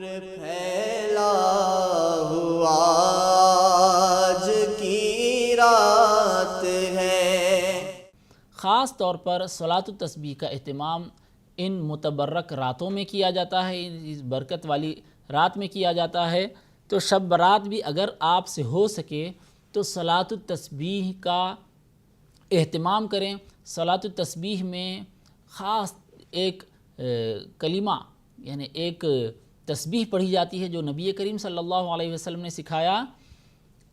پھیلا ہوا آج کی رات ہے۔ خاص طور پر صلاۃ التسبیح کا اہتمام ان متبرک راتوں میں کیا جاتا ہے، اس برکت والی رات میں کیا جاتا ہے۔ تو شب برات بھی اگر آپ سے ہو سکے تو صلاۃ التسبیح کا اہتمام کریں۔ صلاۃ التسبیح میں خاص ایک کلمہ یعنی ایک تسبیح پڑھی جاتی ہے جو نبی کریم صلی اللہ علیہ وسلم نے سکھایا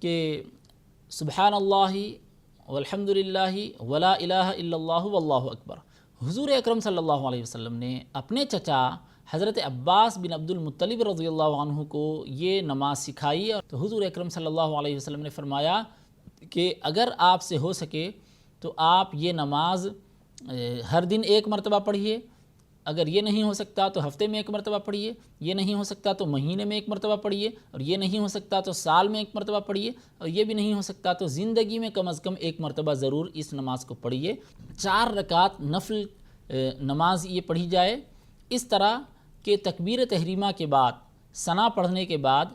کہ سبحان اللہ والحمد للہ ولا الہ الا اللہ واللہ اکبر۔ حضور اکرم صلی اللہ علیہ وسلم نے اپنے چچا حضرت عباس بن عبد المطلب رضی اللہ عنہ کو یہ نماز سکھائی، اور تو حضور اکرم صلی اللہ علیہ وسلم نے فرمایا کہ اگر آپ سے ہو سکے تو آپ یہ نماز ہر دن ایک مرتبہ پڑھیے، اگر یہ نہیں ہو سکتا تو ہفتے میں ایک مرتبہ پڑھیے، یہ نہیں ہو سکتا تو مہینے میں ایک مرتبہ پڑھیے، اور یہ نہیں ہو سکتا تو سال میں ایک مرتبہ پڑھیے، اور یہ بھی نہیں ہو سکتا تو زندگی میں کم از کم ایک مرتبہ ضرور اس نماز کو پڑھیے۔ 4 رکعت نفل نماز یہ پڑھی جائے، اس طرح کہ تکبیر تحریمہ کے بعد ثنا پڑھنے کے بعد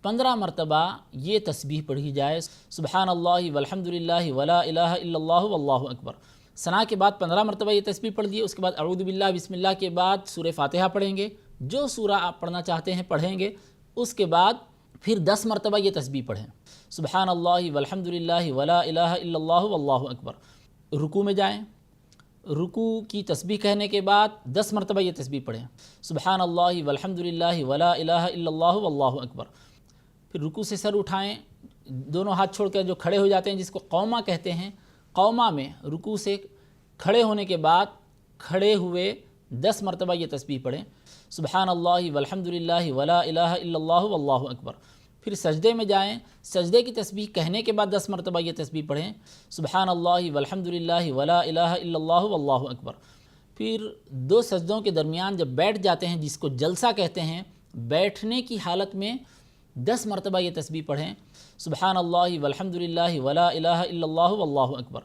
15 مرتبہ یہ تسبیح پڑھی جائے، سبحان اللہ والحمد للہ ولا الہ الا اللہ واللہ اکبر۔ ثنا کے بعد 15 مرتبہ یہ تسبیح پڑھ دیے، اس کے بعد اعوذ باللہ بسم اللہ کے بعد سورہ فاتحہ پڑھیں گے، جو سورہ آپ پڑھنا چاہتے ہیں پڑھیں گے، اس کے بعد پھر 10 مرتبہ یہ تسبیح پڑھیں، سبحان اللہ والحمد للہ ولا الہ الا اللہ واللہ اکبر۔ رکوع میں جائیں، رکوع کی تسبیح کہنے کے بعد 10 مرتبہ یہ تسبیح پڑھیں، سبحان اللہ والحمد للہ ولا الہ الا اللہ واللہ اکبر۔ پھر رکوع سے سر اٹھائیں، دونوں ہاتھ چھوڑ کر جو کھڑے ہو جاتے ہیں جس کو قومہ کہتے ہیں، قومہ میں رکوع سے کھڑے ہونے کے بعد کھڑے ہوئے 10 مرتبہ یہ تسبیح پڑھیں، سبحان اللہ والحمد للہ ولا الہ الا اللہ واللہ اکبر۔ پھر سجدے میں جائیں، سجدے کی تسبیح کہنے کے بعد 10 مرتبہ یہ تسبیح پڑھیں، سبحان اللہ والحمد للہ ولا الہ الا اللہ واللہ اکبر۔ پھر 2 سجدوں کے درمیان جب بیٹھ جاتے ہیں جس کو جلسہ کہتے ہیں، بیٹھنے کی حالت میں 10 مرتبہ یہ تسبیح پڑھیں، سبحان اللہ والحمد للہ ولا الہ الا اللہ واللہ اکبر۔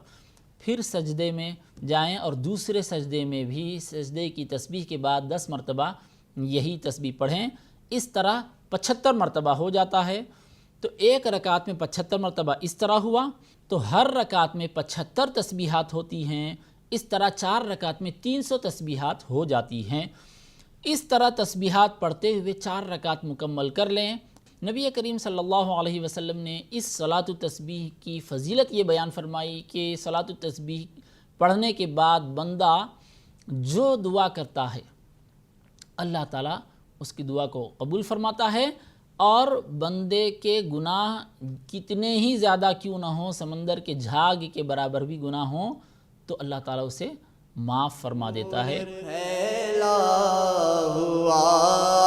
پھر سجدے میں جائیں اور دوسرے سجدے میں بھی سجدے کی تسبیح کے بعد 10 مرتبہ یہی تسبیح پڑھیں۔ اس طرح 75 مرتبہ ہو جاتا ہے۔ تو ایک رکعت میں 75 مرتبہ اس طرح ہوا، تو ہر رکعت میں 75 تسبیحات ہوتی ہیں، اس طرح 4 رکعت میں 300 تسبیحات ہو جاتی ہیں۔ اس طرح تسبیحات پڑھتے ہوئے 4 رکعت مکمل کر لیں۔ نبی کریم صلی اللہ علیہ وسلم نے اس صلاۃ التسبیح کی فضیلت یہ بیان فرمائی کہ صلاۃ التسبیح پڑھنے کے بعد بندہ جو دعا کرتا ہے اللہ تعالیٰ اس کی دعا کو قبول فرماتا ہے، اور بندے کے گناہ کتنے ہی زیادہ کیوں نہ ہوں، سمندر کے جھاگ کے برابر بھی گناہ ہوں، تو اللہ تعالیٰ اسے معاف فرما دیتا ہے۔ پھیلا ہوا